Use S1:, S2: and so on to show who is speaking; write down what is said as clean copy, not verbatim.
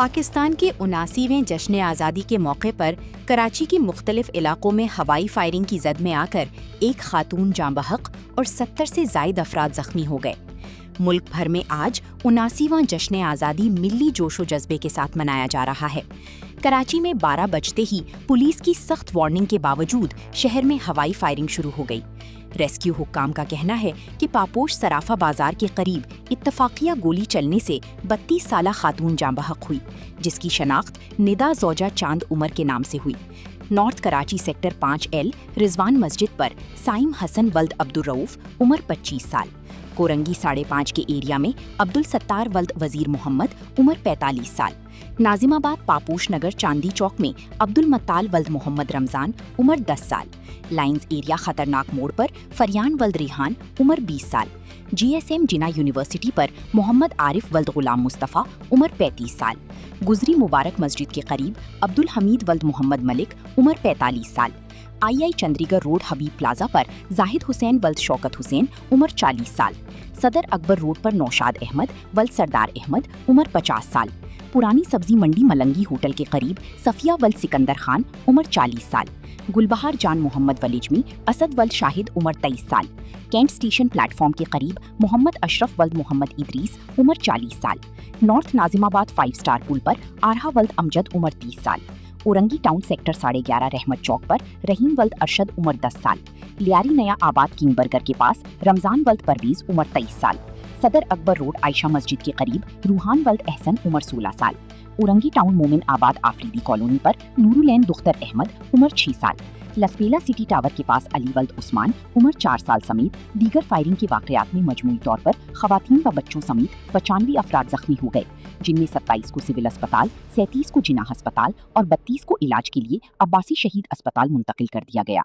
S1: پاکستان کے 79ویں جشن آزادی کے موقع پر کراچی کے مختلف علاقوں میں ہوائی فائرنگ کی زد میں آ کر ایک خاتون جاں بحق اور 70 سے زائد افراد زخمی ہو گئے۔ ملک بھر میں آج 79واں جشن آزادی ملی جوش و جذبے کے ساتھ منایا جا رہا ہے۔ کراچی میں 12 بجتے ہی پولیس کی سخت وارننگ کے باوجود شہر میں ہوائی فائرنگ شروع ہو گئی۔ ریسکیو حکام کا کہنا ہے کہ پاپوش صرافہ بازار کے قریب اتفاقیہ گولی چلنے سے 32 سالہ خاتون جاں بحق ہوئی، جس کی شناخت ندا زوجہ چاند عمر کے نام سے ہوئی۔ نارتھ کراچی سیکٹر 5L رضوان مسجد پر سائم حسن ولد عبدالرؤف عمر 25 سال، کورنگی 5.5 کے ایریا میں عبدالستار ولد وزیر محمد عمر 45 سال، ناظم آباد پاپوش نگر چاندی چوک میں عبدالمطال ولد محمد رمضان عمر 10 سال، لائنز ایریا خطرناک موڑ پر فریان ولد ریحان عمر 20 سال، GSM جناح یونیورسٹی پر محمد عارف ولد غلام مصطفیٰ عمر 35 سال، گزری مبارک مسجد کے قریب عبدالحمید ولد محمد ملک عمر 45 سال، آئی چندری گڑھ روڈ حبیب پلازا پر زاہد حسین ولد شوکت حسین عمر 40 سال، صدر اکبر روڈ پر نوشاد احمد ولد سردار احمد عمر 50 سال، پرانی سبزی منڈی ملنگی ہوٹل کے قریب صفیہ ولد سکندر خان عمر 40 سال، گلبہار جان محمد ولیجمی اسد ولد شاہد عمر 23 سال، کینٹ اسٹیشن پلیٹ فارم کے قریب محمد اشرف ولد محمد ادریس عمر 40 سال، نارتھ ناظم آباد 5 اسٹار پل پر آرہا ولد امجد عمر 30 سال، اورنگی ٹاؤن سیکٹر 11.5 رحمت چوک پر رحیم ولد ارشد عمر 10 سال، لیاری نیا آباد کنگ برگر کے پاس رمضان ولد پرویز عمر 23 سال، صدر اکبر روڈ عائشہ مسجد کے قریب روحان ولد احسن عمر 16 سال، اورنگی ٹاؤن مومن آباد آفریدی کالونی پر نورالعین دختر احمد عمر 6 سال، لسپیلا سٹی ٹاور کے پاس علی ولد عثمان عمر 4 سال سمیت دیگر فائرنگ کے واقعات میں مجموعی طور پر خواتین و بچوں سمیت 95 افراد زخمی ہو گئے، جن میں 27 کو سول اسپتال، 37 کو جناح ہسپتال اور 32 کو علاج کے لیے عباسی شہید اسپتال منتقل کر دیا گیا۔